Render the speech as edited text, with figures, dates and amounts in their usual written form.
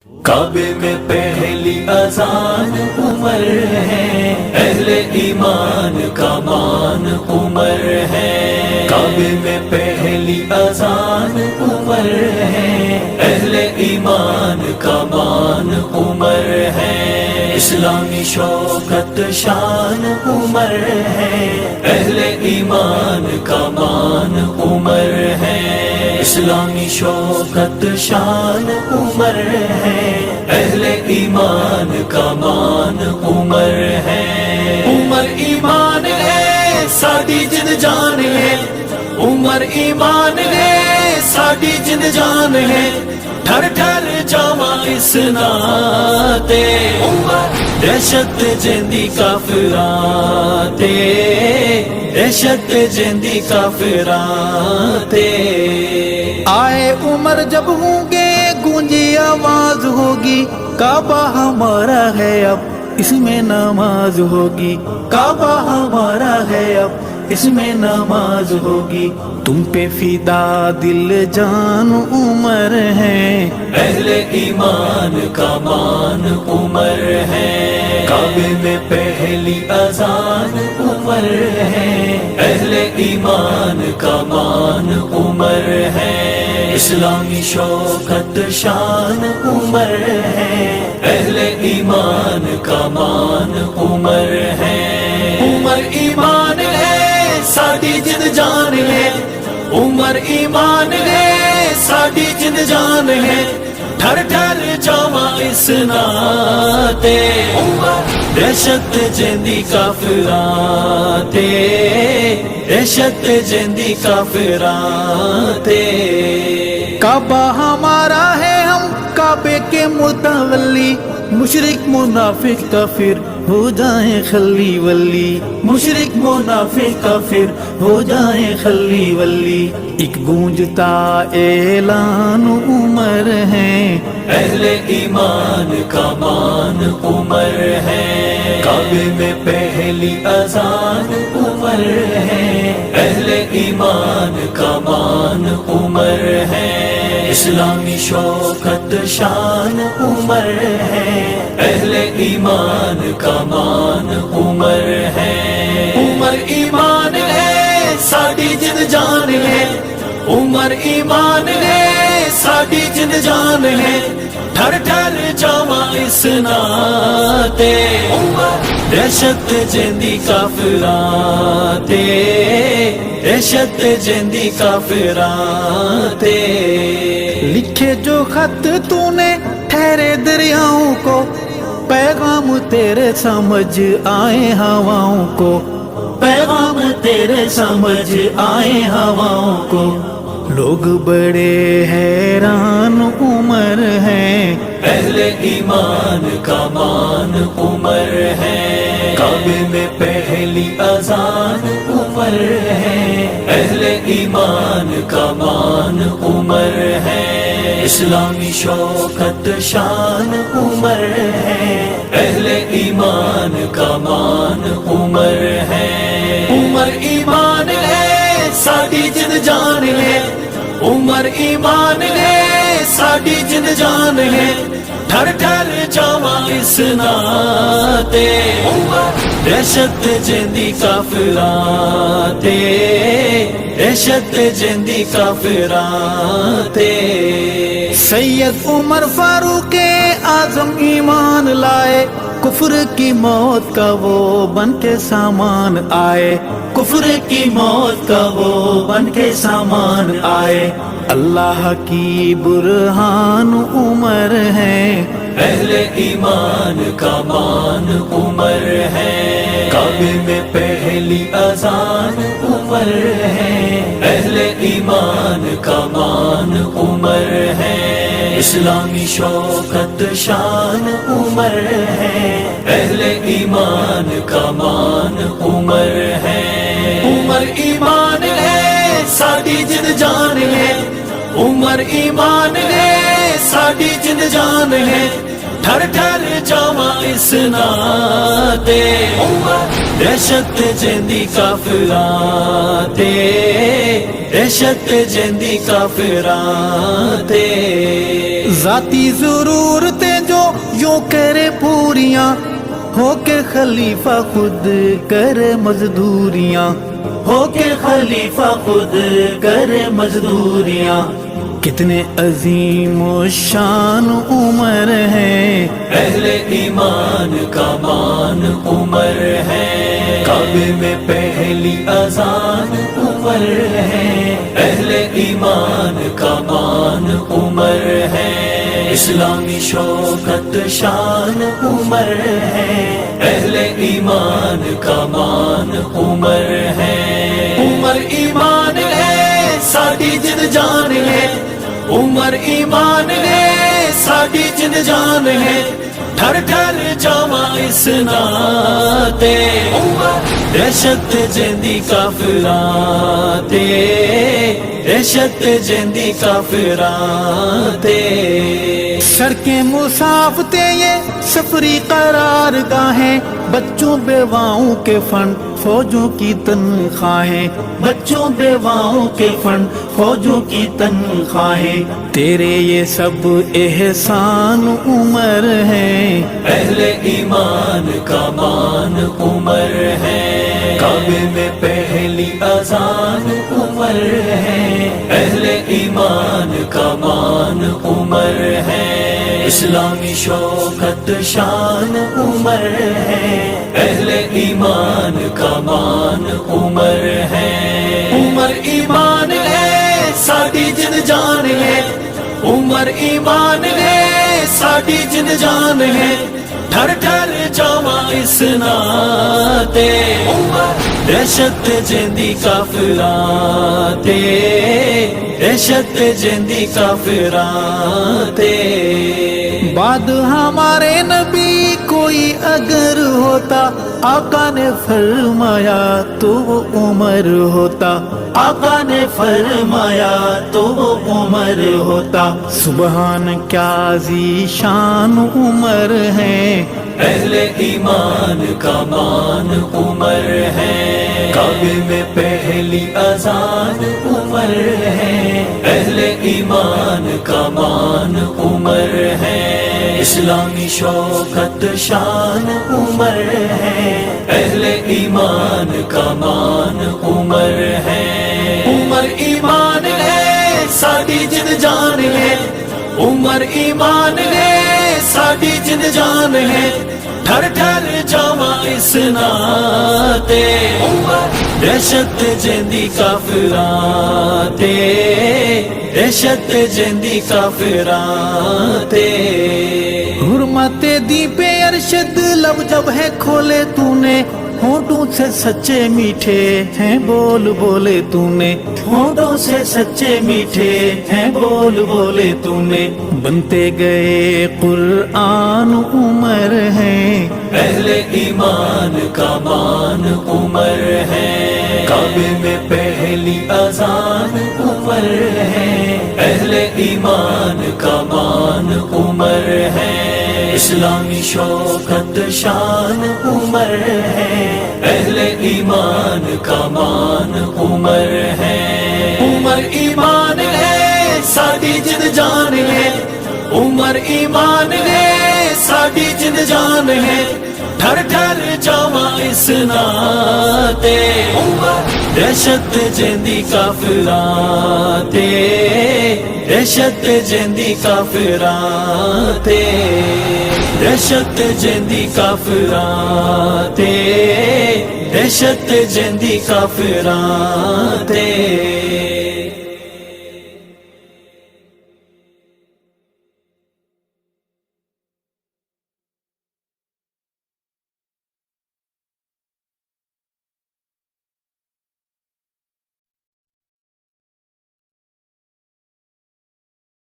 کعبے میں پہلی اذان عمر ہے، اہل ایمان کا مان عمر ہے۔ کعبے میں پہلی اذان عمر ہے، اہل ایمان کا مان عمر ہے۔ اسلامی شوکت شان عمر ہے، اہل ایمان کا مان عمر ہے۔ اسلامی شوکت شان عمر ہے، اہل ایمان کا مان عمر ہے۔ عمر ایمان ہے ساڈی جن جان ہے، عمر ایمان ہے ساڈی جن جان ہے۔ ٹھر ٹھر جاواں اس ناتے، عمر دہشت جیندی کافراں تے، دہشت جیندی کافراں تے۔ آئے عمر جب ہوں گے گونجی آواز ہوگی، کعبہ ہمارا ہے اب اس میں نماز ہوگی، کعبہ ہمارا ہے اب اس میں نماز ہوگی۔ تم پہ فدا دل جان عمر ہے، اہل ایمان کا مان عمر ہے۔ کعبے میں پہلی اذان عمر ہے، اہل ایمان کا مان عمر ہے۔ اسلامی شوکت شان عمر ہے، اہل ایمان کا مان عمر ہے۔ عمر ایمان ہے ساڈی جن جان ہے، عمر ایمان ہے ساڈی جن جان ہے۔ ٹھر ٹھر جاواں اس ناتے، عمر دہشت جیندی کافراں تے، دہشت جیندی کافراں تے۔ کعبہ ہمارا ہے ہم کعبے کے متولی، مشرک منافق کافر ہو جائیں خلی ولی، مشرک منافق کافر ہو جائیں خلی ولی۔ ایک گونجتا اعلان عمر ہے، اہل ایمان کا مان عمر ہے۔ کعبے میں پہلی اذان عمر ہے، اہل ایمان کا مان عمر ہے۔ اسلامی شوکت شان عمر ہے، اہل ایمان کا مان عمر ہے۔ عمر ایمان ہے ساڈی جن جان ہے، عمر ایمان ہے ساڈی جن جان ہے۔ ٹھر ٹھر جاواں اس ناتے، عمر دہشت جیندی کافراں تے، دہشت جیندی کافراں تے۔ لکھے جو خط تو نے ٹھہرے دریاؤں کو، پیغام تیرے سمجھ آئے ہواؤں کو، پیغام تیرے سمجھ آئے ہواؤں کو۔ لوگ بڑے حیران عمر ہیں، اہل ایمان کا مان عمر ہے۔ کعبے میں پہلی اذان عمر ہے، اہل ایمان کا مان عمر ہے۔ اسلامی شوکت شان عمر ہے، اہل ایمان کا مان عمر ہے۔ عمر ایمان ہے ساڈی جن جان ہے، عمر ایمان ہے ساڈی جن جان ہے۔ ٹھر ٹھر جاواں اس ناتے، عمر دہشت جیندی کافراں تے، دہشت جیندی کافراں تے۔ سید عمر فاروق اعظم ایمان لائے، کفر کی موت کا وہ بن کے سامان آئے، کفر کی موت کا وہ بن کے سامان آئے۔ اللہ کی برہان عمر ہے، اہل ایمان کا مان عمر ہے۔ کعبے میں پہلی اذان عمر ہے، اہل ایمان کا مان عمر ہے۔ اسلامی شوکت شان عمر ہے، اہل ایمان کا مان عمر ہے۔ عمر ایمان ہے ساڈی جن جان ہے، عمر ایمان ہے ساڈی جن جان ہے۔ ٹھر ٹھر جاواں اس ناتے، عمر دہشت جیندی کافراں تے، دہشت جیندی کافراں تے۔ ذاتی ضرورتیں جو یوں کرے پوریاں، ہو کے خلیفہ خود کرے مزدوریاں، ہو کے خلیفہ خود کرے مزدوریاں۔ کتنے عظیم و شان عمر ہیں، اہل ایمان کا مان عمر ہے، کعبے میں پہلی اذان عمر ہے، اہل ایمان کا مان عمر ہے، اسلامی شوکت شان عمر ہے، اہل ایمان کا مان عمر ہے، عمر ایمان ہے ساڈی جد جان ہے، عمر ایمان ہے ساڈی جد جان ہے، ٹھر ٹھر جاواں اس ناتے، عمر دہشت جیندی کافراں تے، دہشت جیندی کافراں تے۔ سڑکیں مسافتے یہ سفری قرار گاہیں، بچوں بیواؤں کے فنڈ فوجوں کی تنخواہیں، بچوں بیواؤں کے فنڈ فوجوں کی تنخواہیں، تیرے یہ سب احسان عمر ہیں، اہل ایمان کا مان عمر ہے، کعبے میں پہلی اذان عمر ہے، اہل ایمان کا مان عمر ہے، اسلامی شوکت شان عمر ہے، اہل ایمان کا مان عمر ہے، عمر ایمان ہے ساڈی جد جان ہے، عمر ایمان ہے ساڈی جد جان ہے، ٹھر ٹھر جاواں اس ناتے، عمر دہشت جیندی کافراں تے، دہشت جیندی کافراں تے۔ بعد ہمارے نبی کوئی اگر ہوتا، آقا نے فرمایا تو وہ عمر ہوتا، آقا نے فرمایا تو وہ عمر ہوتا، سبحان کیا ذی شان عمر ہے، اہل ایمان کا مان عمر ہے، کعبے میں پہلی اذان عمر ہے، اہل ایمان کا مان عمر ہے، اسلامی شوکت شان عمر ہے، اہل ایمان کا مان عمر ہے، عمر ایمان ہے ساڈی جد جان ہے، عمر ایمان ہے ساڈی جد جان ہے، ٹھر ٹھر جاواں اس ناتے، عمر دہشت جیندی کافراں تے، دہشت جیندی کافراں تے۔ حرمت دی پہ ارشد لب جب ہے کھولے تو نے، ہونٹوں سے سچے میٹھے ہیں بول بولے تو نے، ہونٹوں سے سچے میٹھے ہیں بول بولے تو نے، بنتے گئے قرآن عمر ہیں، اہل ایمان کا مان عمر ہے، کعبے میں پہلی اذان عمر ہے، اہل ایمان کا مان عمر ہے، اسلامی شوکت شان عمر ہے، اہل ایمان کا مان عمر ہے، عمر ایمان ہے ساڈی جد جان ہے، عمر ایمان ہے ساڈی جد جان ہے، ٹھر ٹھر جاواں اس ناتے، عمر دہشت جیندی کافراں تے، دہشت جیندی کافراں تے، دہشت جیندی کافراں تے، دہشت جیندی کافراں تے۔